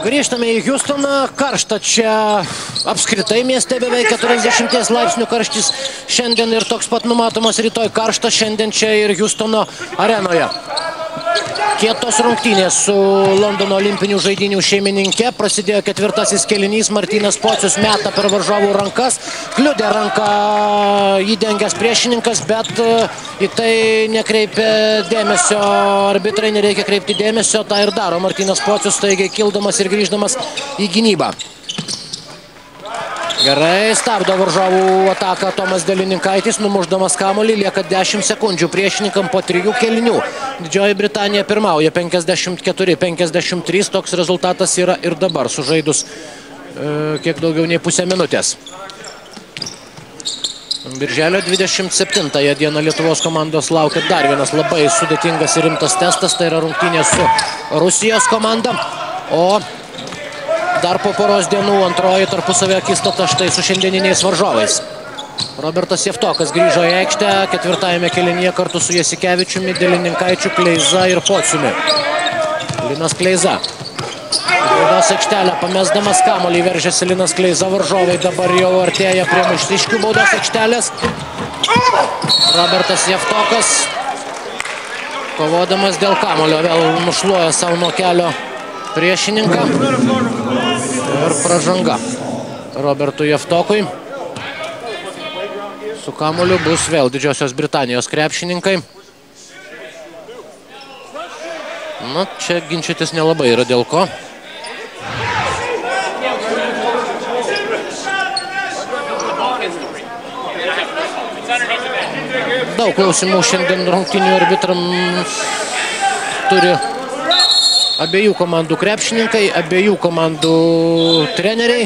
Grįžtame į Hjustoną, karšta čia apskritai mieste, beveik 40 laipsnių karštis šiandien ir toks pat numatomas rytoj karšta šiandien čia ir Hjustono arenoje. Kietos rungtynės su Londono olimpinių žaidynių šeimininke. Prasidėjo ketvirtasis kėlinys, Martynas Pocius meta per varžovų rankas. Kliudė ranką įdengęs priešininkas, bet į tai nekreipia dėmesio arbitrai, nereikia kreipti dėmesio, tą ir daro Martynas Pocius, staigiai kildamas ir grįždamas į gynybą. Gerai, stabdo varžovų ataką Tomas Delininkaitis, numušdamas kamuolį, lieka 10 sekundžių priešininkam po 3 kėlinių. Didžioji Britanija pirmauja 54-53, toks rezultatas yra ir dabar, sužaidus kiek daugiau nei pusę minutės. Birželio 27 dieną Lietuvos komandos laukia dar vienas labai sudėtingas ir rimtas testas, tai yra rungtynės su Rusijos komanda, o dar po poros dienų antroji tarpusavio akistata štai su šiandieniniais varžovais. Robertas Jevtokas grįžo į aikštę ketvirtajame kėlinyje kartu su Jasikevičiumi, Delininkaičiu, Kleiza ir Pociumi. Linas Kleiza. Baudos aikštelę pamesdamas kamuolį veržėsi Linas Kleiza, varžovai dabar jau artėja prie Maištiškių baudos aikštelės. Robertas Jevtokas, kovodamas dėl kamuolio, vėl nušluoja savo nuo kelio priešininką. Ir pražanga Robertui Jevtokui. Su kamuoliu bus vėl Didžiosios Britanijos krepšininkai. Na, čia ginčytis nelabai yra dėl ko. Daug klausimų šiandien rungtynių arbitrams turi abiejų komandų krepšininkai, abiejų komandų treneriai.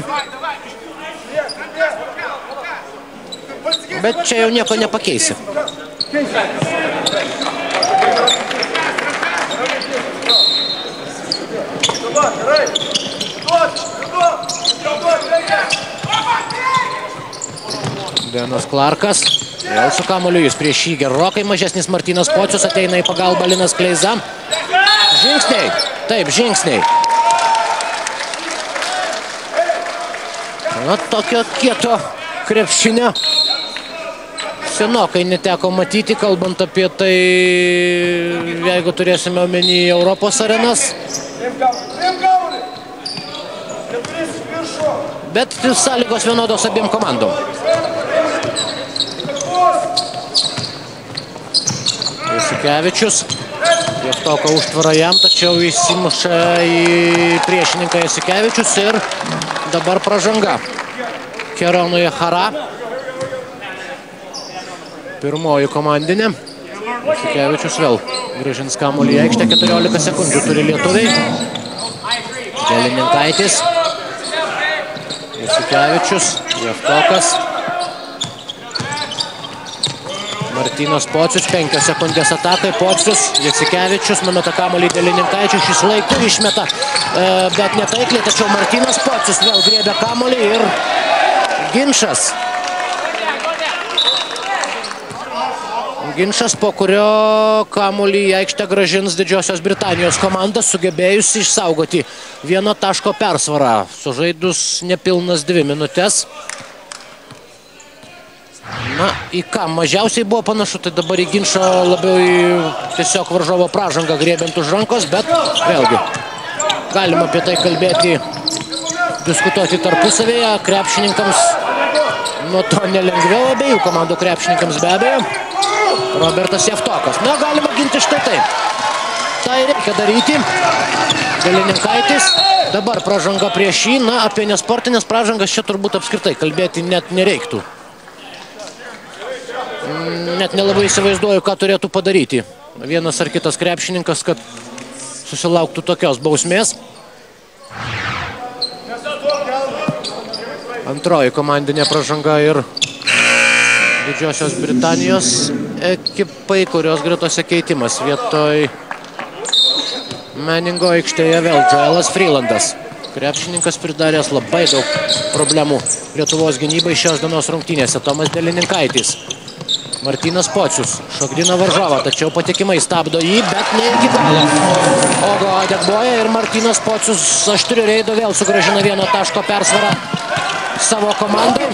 Bet čia jau nieko nepakeisi. Denas Clarkas. Vėl su kamuoliu, jis prieš jį gerokai mažesnis Martynas Pocius, ateina į pagalbą Linas Kleiza. Žingsniai. Taip, žingsniai. Na, tokio kieto krepšinio senokai neteko matyti, kalbant apie tai, jeigu turėsime omeny Europos arenas. Bet sąlygos vienodos abiem komandom. Jasikevičius. Jevtoko užtvara jam, tačiau įsimuša į priešininką Jasikevičius ir dabar pražanga Keronui Hara. Pirmoji komandinė. Jasikevičius vėl grąžins kamuolį į aikštę, 14 sekundžių turi lietuviai. Delininkaitis. Jasikevičius, Jevtokas. Martynas Pocius, 5 sekundės atakai, Pocius, Jasikevičius, numeta kamuolį Delininkaičiui, šis laiku išmeta, bet netaikliai, tačiau Martynas Pocius vėl griebia kamuolį ir ginčas. Ginčas, po kurio kamuolį į aikštę grąžins Didžiosios Britanijos komanda, sugebėjusi išsaugoti 1 taško persvarą, sužaidus nepilnas 2 minutės. Na, į ką mažiausiai buvo panašu, tai dabar į ginčą labiau į tiesiog varžovo pražangą griebiant už rankos, bet vėlgi galima apie tai kalbėti, diskutuoti tarpusavėje, krepšininkams nuo to nelengviau, abiejų komandų krepšininkams be abejo. Robertas Jevtokas. Na, galima ginti štai taip. Tai reikia daryti. Delininkaitis. Dabar pražanga prieš jį. Na, apie nesportinės pražangas čia turbūt apskritai kalbėti net nereiktų. Net nelabai įsivaizduoju, ką turėtų padaryti vienas ar kitas krepšininkas, kad susilauktų tokios bausmės. Antroji komandinė pražanga ir Didžiosios Britanijos ekipai, kurios gretose keitimas. Vietoj Meningo aikštėje vėl Joelas Freelandas. Krepšininkas pridaręs labai daug problemų Lietuvos gynybai šios dienos rungtynėse. Tomas Delininkaitis. Martynas Pocius šokdina varžovą, tačiau patikimai stabdo jį, bet ne iki galo. Ogo Adegboja ir Martynas Pocius aštriu reidu vėl sugrąžina 1 taško persvarą savo komandai.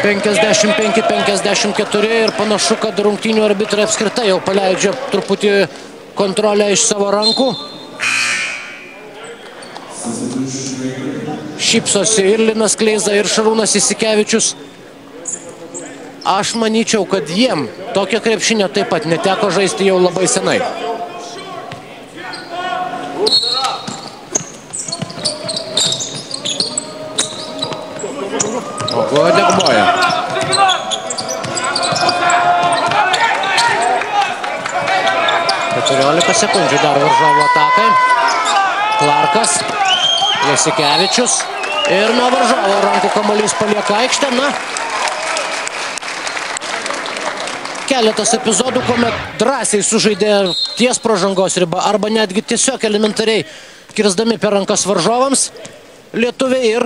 55-54 ir panašu, kad rungtynių arbitrai apskritai jau paleidžia truputį kontrolę iš savo rankų. Šypsosi ir Linas Kleiza, ir Šarūnas Jasikevičius. Aš manyčiau, kad jiem tokio krepšinio taip pat neteko žaisti jau labai senai. Ogo Adegboja. Keturiolika sekundžių dar varžovų atakai. Clarkas, Jasikevičius ir nuo varžovo rankų kamuolys palieka aikštę. Na, keletas epizodų, kuomet drąsiai sužaidė ties pražangos riba arba netgi tiesiog elementariai kirsdami per rankas varžovams lietuviai ir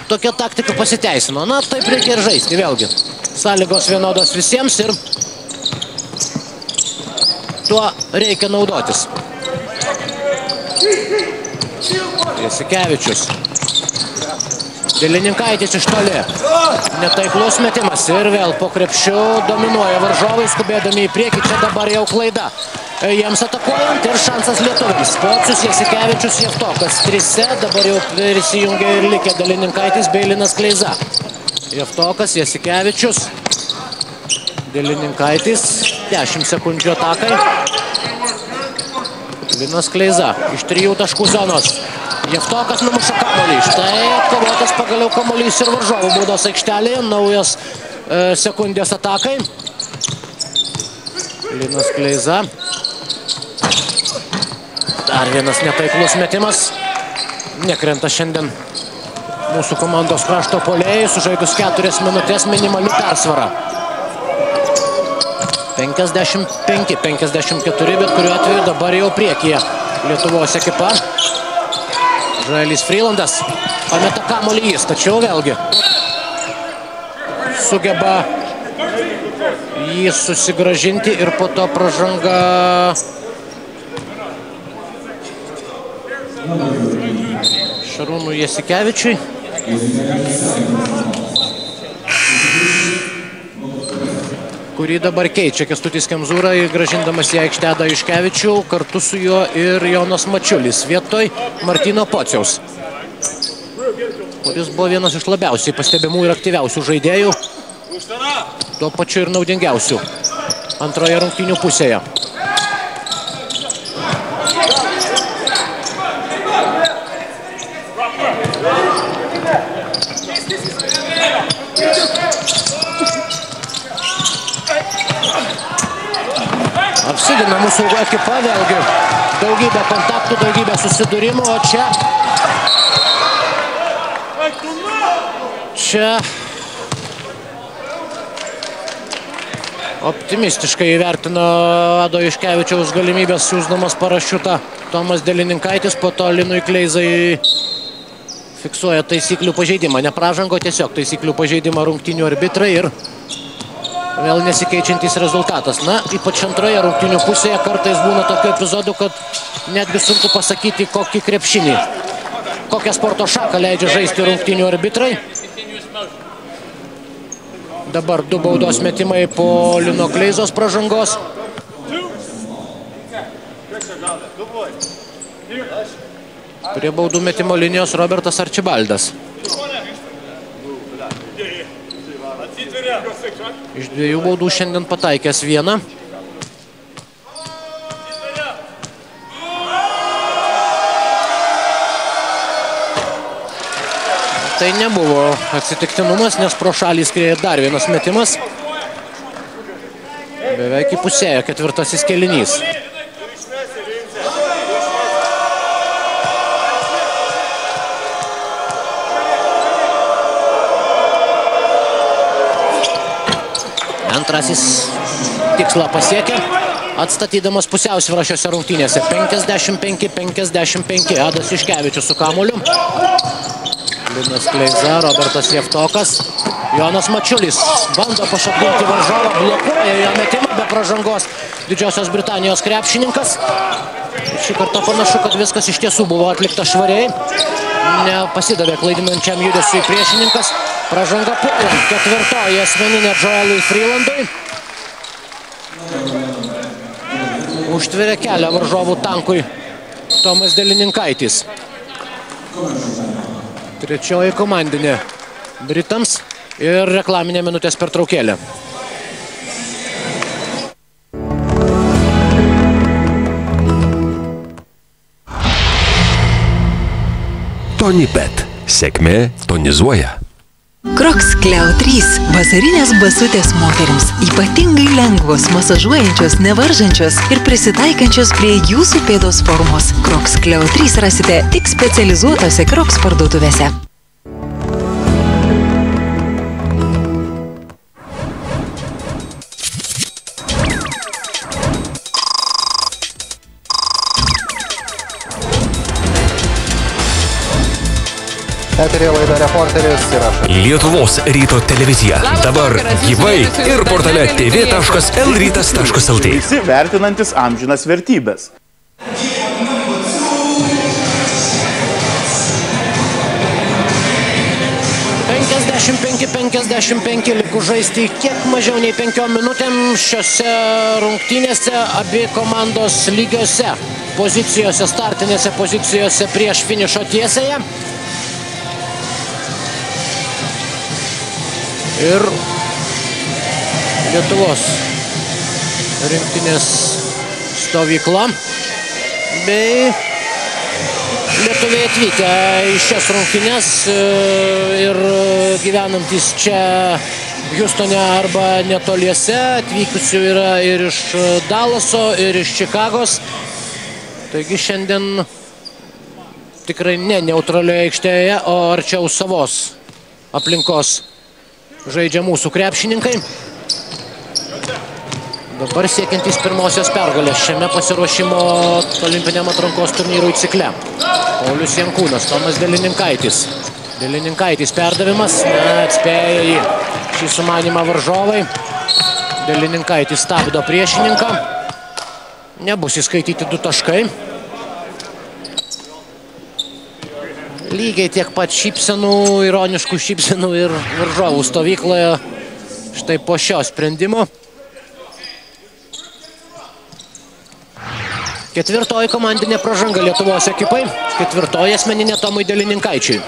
tokia taktika pasiteisino. Na, taip reikia ir žaisti vėlgi. Sąlygos vienodos visiems ir tuo reikia naudotis. Jasikevičius. Delininkaitis iš toli. Netaiklus metimas ir vėl po krepšiu dominuoja varžovai, skubėdami į priekį. Čia dabar jau klaida jiems atakuojant ir šansas lietuviams. Pocius, Jasikevičius, Jevtokas trise. Dabar jau prisijungia ir likė Delininkaitis bei Linas Kleiza. Jevtokas, Jasikevičius. Delininkaitis. 10 sekundžių atakai. Linas Kleiza iš 3 taškų zonos. Jevtokas numuša kamuolį. Štai atkovotas pagaliau kamuolys ir varžovų baudos aikštelėje. Naujas sekundės atakai. Linas Kleiza. Dar vienas netaiklus metimas. Nekrenta šiandien mūsų komandos krašto puolėjai. Sužaidus 4 minutės minimali persvara. 55-54, bet kuriuo atveju dabar jau priekyje Lietuvos ekipa. Žaelis Freelandas pameta kamuolį jis, tačiau vėlgi sugeba jį susigrąžinti ir po to pražanga Šarūnui Jasikevičiui. Kurį dabar keičia Kęstutis Kemzūra, grąžindamas į aikštę Adą Juškevičių, kartu su juo ir Jonas Mačiulis vietoj Martyno Pociaus, kuris buvo vienas iš labiausiai pastebimų ir aktyviausių žaidėjų, tuo pačiu ir naudingiausių antroje rungtynių pusėje. Apsigina mūsų ekipa, vėlgi daugybė kontaktų, daugybė susidūrimų, o čia optimistiškai įvertino Ado Juškevičiaus galimybės siųsdamas parašiutą Tomas Delininkaitis, po to Linui Kleizai fiksuoja taisyklių pažeidimą. Ne pražango, tiesiog taisyklių pažeidimą rungtynių arbitrai ir vėl nesikeičiantis rezultatas. Na, ypač antroje rungtynių pusėje kartais būna tokių epizodų, kad netgi sunku pasakyti, kokį krepšinį, kokią sporto šaką leidžia žaisti rungtynių arbitrai. Dabar 2 baudos metimai po Lino Kleizos pražangos. Prie baudų metimo linijos Robertas Arčibaldas. Iš 2 baudų šiandien pataikęs 1. Tai nebuvo atsitiktinumas, nes pro šalį skrieja dar vienas metimas. Beveik įpusėjo 4. kėlinys. Antrasis tikslą pasiekė, atstatydamas pusiausvyrą šiose rungtynėse. 55-55. Adas Juškevičius su kamuoliu. Linas Kleiza, Robertas Jevtokas. Jonas Mačiulis bando pašokdinti varžovą, blokuoja jo metimą be pražangos Didžiosios Britanijos krepšininkas. Šį kartą panašu, kad viskas iš tiesų buvo atlikta švariai. Nepasidavė klaidinančiam judesiui priešininkas. Pražanga puolant, ketvirtoji asmeninė Joelui Freelandui. Užtveria kelią varžovų tankui Tomas Delininkaitis. Trečioji komandinė Britams ir reklaminė minutės pertraukėlė. TonyBet. Sėkmė tonizuoja. Crocs Cleo 3 – vasarinės basutės moterims. Ypatingai lengvos, masažuojančios, nevaržančios ir prisitaikančios prie jūsų pėdos formos. Crocs Cleo 3 rasite tik specializuotose Crocs parduotuvėse. Eterėje laida Reporteris ir aš. Lietuvos ryto televizija. Dabar gyvai ir portale tv.lrytas.lt. Visi vertinantis amžinas vertybės. $55 likus žaisti kiek mažiau nei 5 minutėm šiose rungtynėse. Abi komandos lygiose pozicijose, startinėse pozicijose prieš finišo tiesėje. Ir Lietuvos rinktinės stovykla bei lietuviai atvykę į šias rungtynes ir gyvenantys čia Hjustone arba netoliese. Atvykusių yra ir iš Dallaso, ir iš Čikagos. Taigi šiandien tikrai ne neutralioje aikštėje, o arčiau savos aplinkos žaidžia mūsų krepšininkai. Dabar siekiantys pirmosios pergalės šiame pasiruošimo olimpiniam atrankos turnyrui cikle. Paulius Jankūnas, Tomas Delininkaitis. Delininkaitis perdavimas, atspėja į šį sumanimą varžovai. Delininkaitis stabdo priešininką. Nebus įskaityti 2 taškai. Lygiai tiek pat šypsenų, ironiškų šypsenų ir varžovų stovykloje štai po šio sprendimo. Ketvirtoji komandinė pražanga Lietuvos ekipai. Ketvirtoji asmeninė Tomui Delininkaičiui.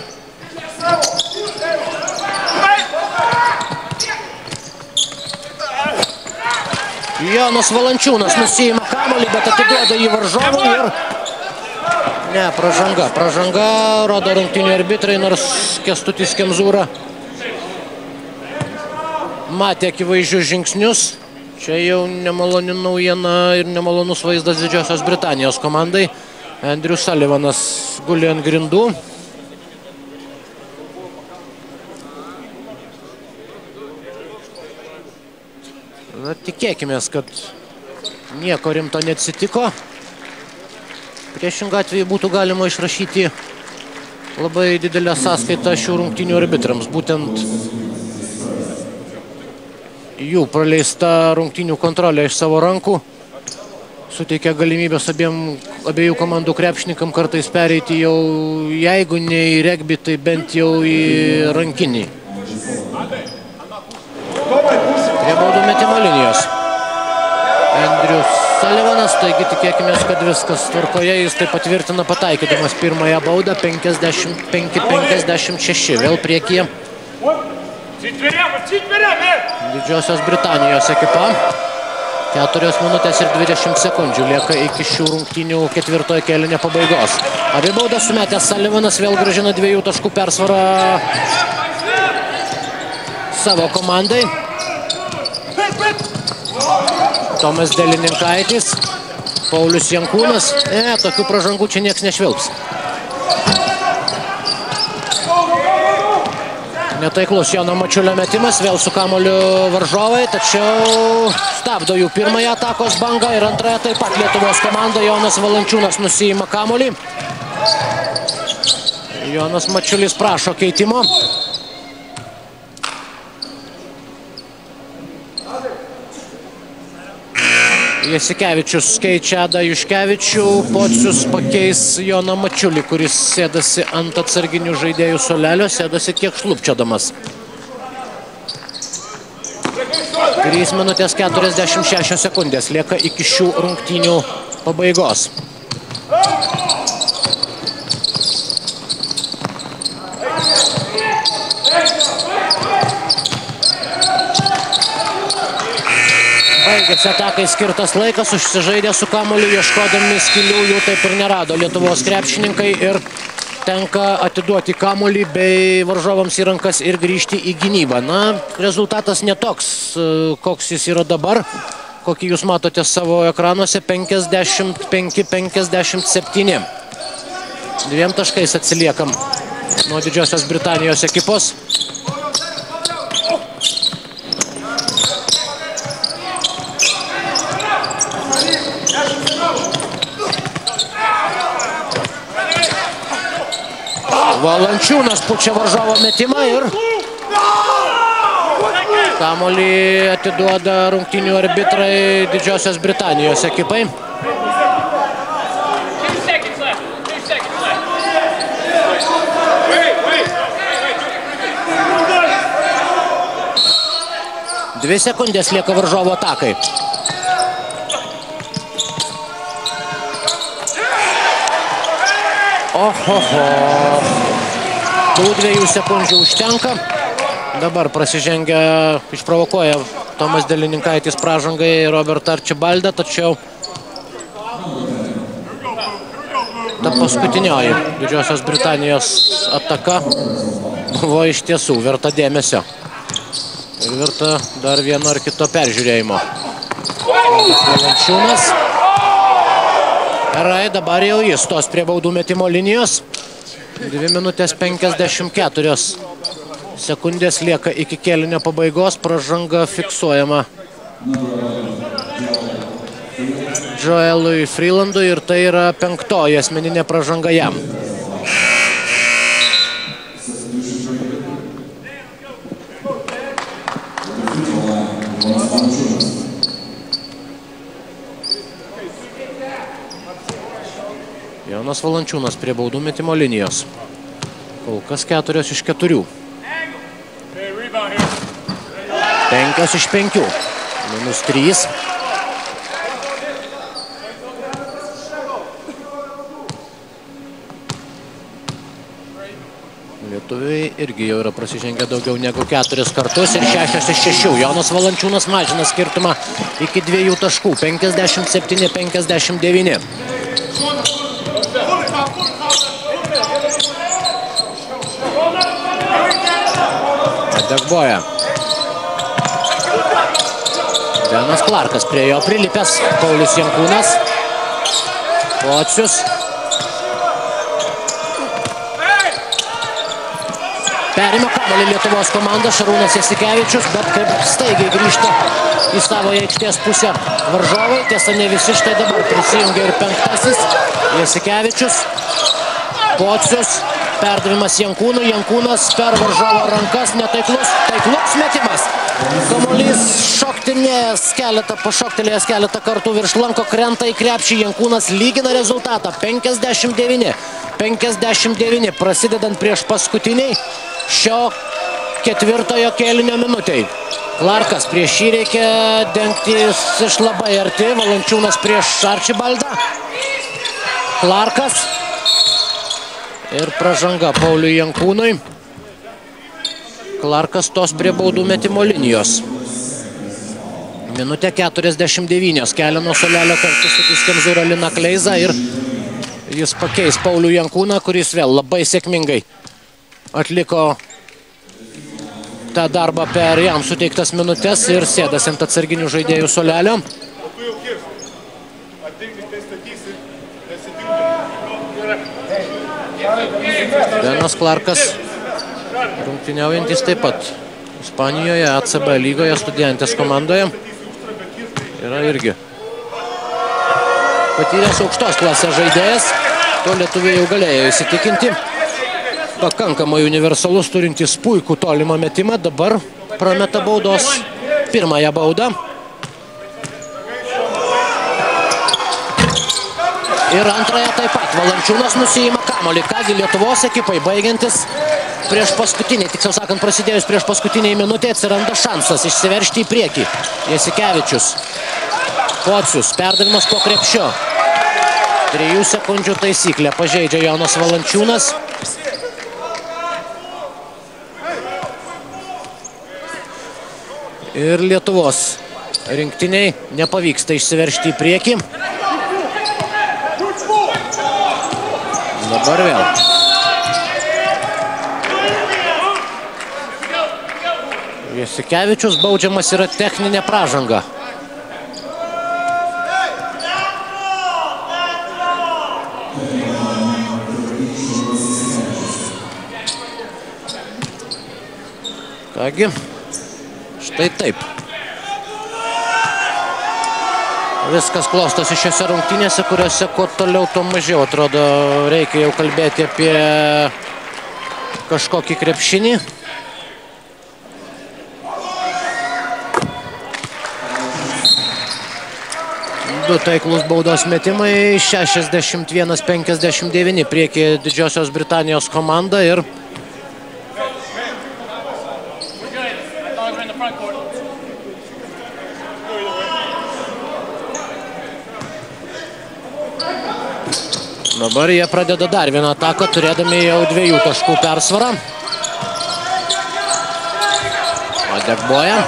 Jonas Valančiūnas nusiima kamuolį, bet atiduoda jį varžovui ir... Ne, pražanga. Pražanga, rodo rungtynių arbitrai, nors Kęstutis Kemzūra matė akivaizdžius žingsnius. Čia jau nemaloni naujiena ir nemalonus vaizdas Didžiosios Britanijos komandai. Andrew Sullivanas guli ant grindų. Na, tikėkimės, kad nieko rimto neatsitiko. Priešingą atveju būtų galima išrašyti labai didelę sąskaitą šių rungtynių arbitrams. Būtent jų praleista rungtynių kontrolė iš savo rankų suteikia galimybės abiejų komandų krepšininkam kartais pereiti jau, jeigu ne į regbį, tai bent jau į rankinį. Prie baudų metimo linijos Andrius Sullivanas, taigi tikėkime, kad viskas tvarkoje, jis tai patvirtina pataikydamas pirmąją baudą, 55-56, vėl priekyje Didžiosios Britanijos ekipa. 4 minutės ir 20 sekundžių lieka iki šių rungtynių ketvirtojo kėlinio pabaigos. Abi baudas sumetęs Sullivanas vėl grąžina 2 taškų persvarą savo komandai. Tomas Delininkaitis, Paulius Jankūnas. Tokių pražangų čia nieks nešvilps. Netaiklus Jono Mačiulio metimas, vėl su kamuoliu varžovai, tačiau stabdo jų pirmąją atakos bangą ir antrąją taip pat Lietuvos komanda. Jonas Valančiūnas nusiima kamuolį. Jonas Mačiulis prašo keitimo. Jasikevičius keičia Adą Juškevičių, Pocius pakeis Joną Mačiulį, kuris sėdasi ant atsarginių žaidėjų suolelio, sėdasi kiek šlupčiadamas. 3 minutės 46 sekundės lieka iki šių rungtynių pabaigos. Baigėsi atakai skirtas laikas, užsižaidė su kamuoliu, ieškodami skylių, jų taip ir nerado Lietuvos krepšininkai ir tenka atiduoti kamuolį bei varžovams į rankas ir grįžti į gynybą. Na, rezultatas netoks, koks jis yra dabar, kokį jūs matote savo ekranuose, 55-57. 2 taškais atsiliekam nuo Didžiosios Britanijos ekipos. Valančiūnas pučia varžovo metimą ir kamuolį atiduoda rungtynių arbitrai Didžiosios Britanijos ekipai. Dvi sekundės lieka varžovo atakai. Ohoho. Tų 2 sekundžių užtenka. Dabar prasižengia, išprovokuoja Tomas Delininkaitis pražangai Robertą Arčibaldą, tačiau ta paskutinioji Didžiosios Britanijos ataka buvo iš tiesų verta dėmesio. Ir verta dar vieno ar kito peržiūrėjimo. Valančiūnas. Gerai, dabar jau jis stos prie baudų metimo linijos. 2 minutės 54 sekundės lieka iki kėlinio pabaigos. Pražanga fiksuojama Joelui Freelandui ir tai yra 5-oji asmeninė pražanga jam. Jonas Valančiūnas prie baudų metimo linijos. Kol kas 4 iš 4. 5 iš 5. -3. Lietuviai irgi jau yra prasižengę daugiau negu 4 kartus ir 6 iš 6. Jonas Valančiūnas mažina skirtumą iki 2 taškų. 57-59. Degboja. Benas Clarkas prie jo prilipęs. Paulius Jankūnas. Pocius. Perima kamuolį Lietuvos komanda. Šarūnas Jasikevičius, bet kaip staigiai grįžta į savo aikštės pusę varžovai. Tiesa, ne visi, štai dabar prisijungia ir 5-asis. Jasikevičius. Pocius. Perdavimas Jankūnui. Jankūnas per varžovo rankas. Netaiklus. Taiklus metimas. Kamuolys pašoktelėjęs keletą kartų virš lanko, krenta į krepšį. Jankūnas lygina rezultatą. 59-59. Prasidedant prieš paskutiniai šio 4-ojo kėlinio minutei. Clarkas prieš jį reikia dengtis iš labai arti. Valančiūnas prieš Arčibaldą. Clarkas. Ir pražanga Pauliui Jankūnui. Clarkas tos prie baudų metimo linijos. Minutė 49. Kelia nuo suolelio kartu su Kemzūra Lina Kleiza ir jis pakeis Paulių Jankūną, kuris vėl labai sėkmingai atliko tą darbą per jam suteiktas minutės ir sėdas ant atsarginių žaidėjų suolelio. Benas Clarkas, rungtyniaujantis taip pat Ispanijoje, ACB lygoje, Studentės komandoje. Yra irgi patyręs aukštos klasės žaidėjas. To lietuviai jau galėjo įsitikinti. Pakankamai universalus, turintis puikų tolimą metimą. Dabar prameta baudos pirmąją baudą. Ir antrąją taip pat. Valančiūnas nusiima kamuolį. Kągi Lietuvos ekipai baigiantis prieš paskutinį, tiksliau sakant, prasidėjus prieš paskutinį minutę atsiranda šansas išsiveržti į priekį. Jasikevičius. Pocius. Perdavimas po krepšiu. 3 sekundžių taisyklė. Pažeidžia Jonas Valančiūnas. Ir Lietuvos rinktiniai nepavyksta išsiveržti į priekį. Dabar vėl. Jasikevičius baudžiamas yra techninė pražanga. Kągi, štai taip. Viskas klostosi šiose rungtynėse, kuriuose kuo toliau, tuo mažiau. Atrodo, reikia jau kalbėti apie kažkokį krepšinį. Du taiklus baudos metimai, 61-59 priekį Didžiosios Britanijos komanda ir dabar jie pradeda dar vieną ataką, turėdami jau 2 taškų persvarą. Adegboja.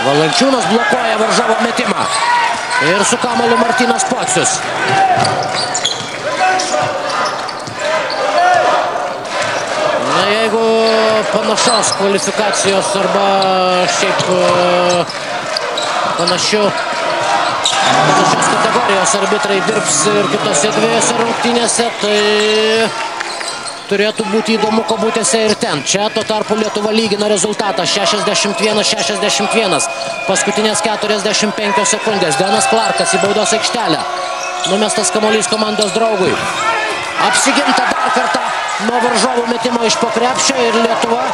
Valančiūnas blokuoja varžovo metimą. Ir su kamuoliu Martynas Pocius. Na, jeigu panašios kvalifikacijos arba šiaip panašios kategorijos arbitrai dirbs ir kitose 2 rungtynėse, tai turėtų būti įdomu kabutėse ir ten. Čia tuo tarpu Lietuva lygina rezultatą 61-61. Paskutinės 45 sekundės. Denas Clarkas į baudos aikštelę. Numestas kamuolys komandos draugui. Apsiginta dar kartą nuo varžovų metimo iš po krepšio ir Lietuva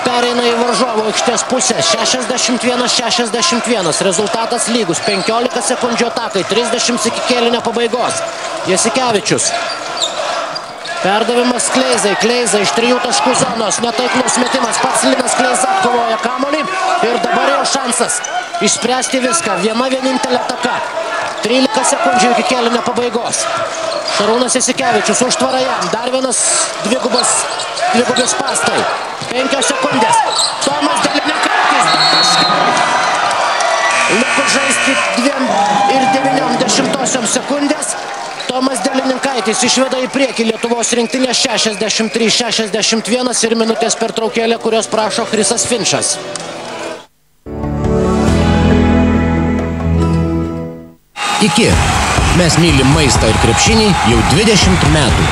pereina į varžovų aikštės pusę. 61-61. Rezultatas lygus. 15 sekundžių atakai. 30 iki kėlinio pabaigos. Jasikevičius. Perdavimas Kleizai. Kleiza iš 3 taškų zonos. Netaiklus metimas. Pats Linas Kleiza atkovoja kamuolį. Ir dabar jau šansas išspręsti viską. Viena vienintelė ataka. 13 sekundžių iki kėlinio pabaigos. Šarūnas Jasikevičius užtvara jam. Dar vienas dvigubi spąstai. 5 sekundės. Tomas Delininkaitis. Likus žaisti 2,9 sekundės. Tomas Delininkaitis išveda į priekį Lietuvos rinktinę 63-61 ir minutės pertraukėlė, kurios prašo Chrisas Finčas. Iki. Mes mylim maistą ir krepšinį jau 20 metų.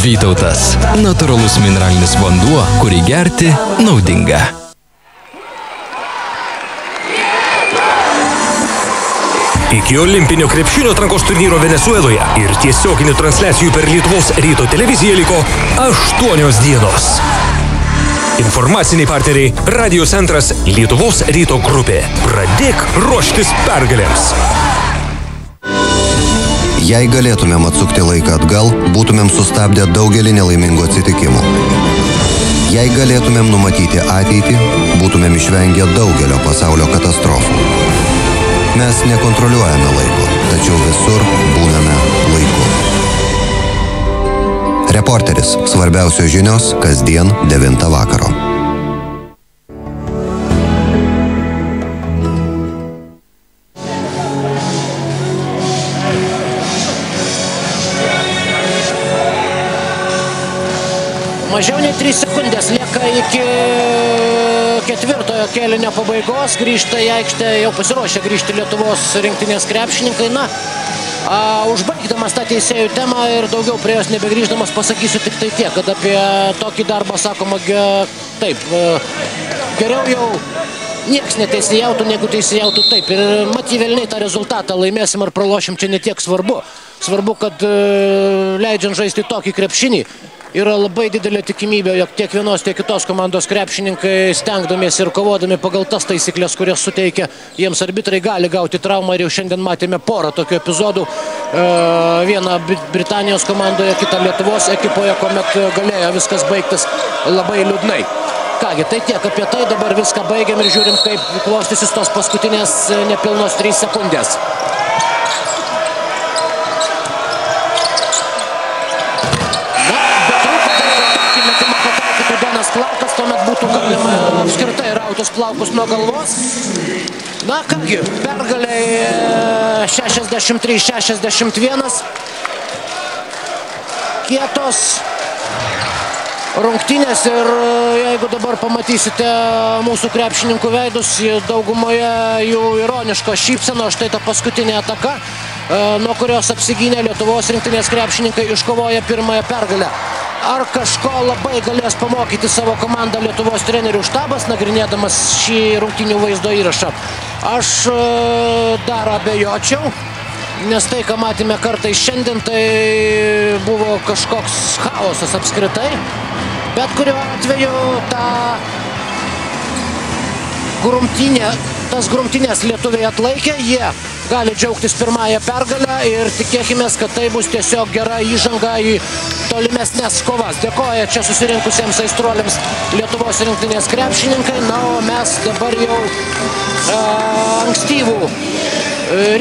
Vytautas. Natūralus mineralinis vanduo, kurį gerti naudinga. Iki olimpinio krepšinio atrankos turnyro Venesueloje ir tiesioginių transliacijų per Lietuvos ryto televiziją liko 8 dienos. Informaciniai partneriai Radio centras Lietuvos ryto grupė. Pradėk ruoštis pergalėms. Jei galėtumėm atsukti laiką atgal, būtumėm sustabdę daugelį nelaimingų atsitikimų. Jei galėtumėm numatyti ateitį, būtumėm išvengę daugelio pasaulio katastrofų. Mes nekontroliuojame laiko, tačiau visur būname laiku. Reporteris. Svarbiausios žinios kasdien 9 vakaro. Mažiau nei 3 sekundės lieka iki ketvirtojo kėlinio pabaigos. Grįžta į aikštę, jau pasiruošę grįžti Lietuvos rinktinės krepšininkai. Na, užbaigdamas tą teisėjų temą ir daugiau prie jos nebegrįždamas pasakysiu tik tai tiek, kad apie tokį darbą sakoma taip. Geriau jau nieks neteisėjautų, negu teisėjautų taip. Ir mat įvelniai tą rezultatą laimėsim ar pralošim, čia netiek svarbu. Svarbu, kad leidžiant žaisti tokį krepšinį, yra labai didelė tikimybė, jog tiek vienos, tiek kitos komandos krepšininkai, stengdamiesi ir kovodami pagal tas taisyklės, kurias suteikia jiems arbitrai, gali gauti traumą. Ir jau šiandien matėme porą tokių epizodų. Vieną Britanijos komandoje, kitą Lietuvos ekipoje, kuomet galėjo viskas baigtis labai liūdnai. Kągi, tai tiek apie tai, dabar viską baigiam ir žiūrim, kaip klostysis tos paskutinės nepilnos 3 sekundės. Clarkas, tuomet būtų galima apskritai rautis plaukus nuo galvos. Na kągi, pergaliai 63-61. Kietos rungtynės ir jeigu dabar pamatysite mūsų krepšininkų veidus, daugumoje jų ironiško šypseno, štai ta paskutinė ataka, nuo kurios apsigynė Lietuvos rinktinės krepšininkai, iškovoja pirmąją pergalę. Ar kažko labai galės pamokyti savo komandą Lietuvos trenerių štabas, nagrinėdamas šį rungtynių vaizdo įrašą? Aš dar abejočiau, nes tai, ką matėme kartais šiandien, tai buvo kažkoks chaosas apskritai. Bet kuriuo atveju tas grumtynės lietuviai atlaikė, jie gali džiaugtis pirmąją pergalę ir tikėkime, kad tai bus tiesiog gera įžanga į tolimesnės kovas. Dėkoja čia susirinkusiems aistruoliams Lietuvos rinktinės krepšininkai. Na, o mes dabar jau ankstyvų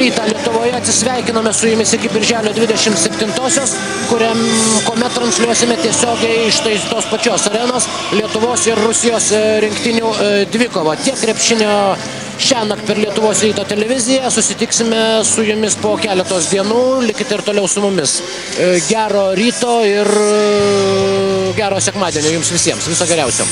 rytą Lietuvoje atsisveikinome su jumis iki birželio 27-osios, kuomet transliuosime tiesiogiai iš tos pačios arenos Lietuvos ir Rusijos rinktinių dvikovą. Tiek krepšinio šiąnakt per Lietuvos ryto televiziją. Susitiksime su jumis po keletos dienų. Likite ir toliau su mumis. Gero ryto ir gero sekmadienio jums visiems. Viso geriausio.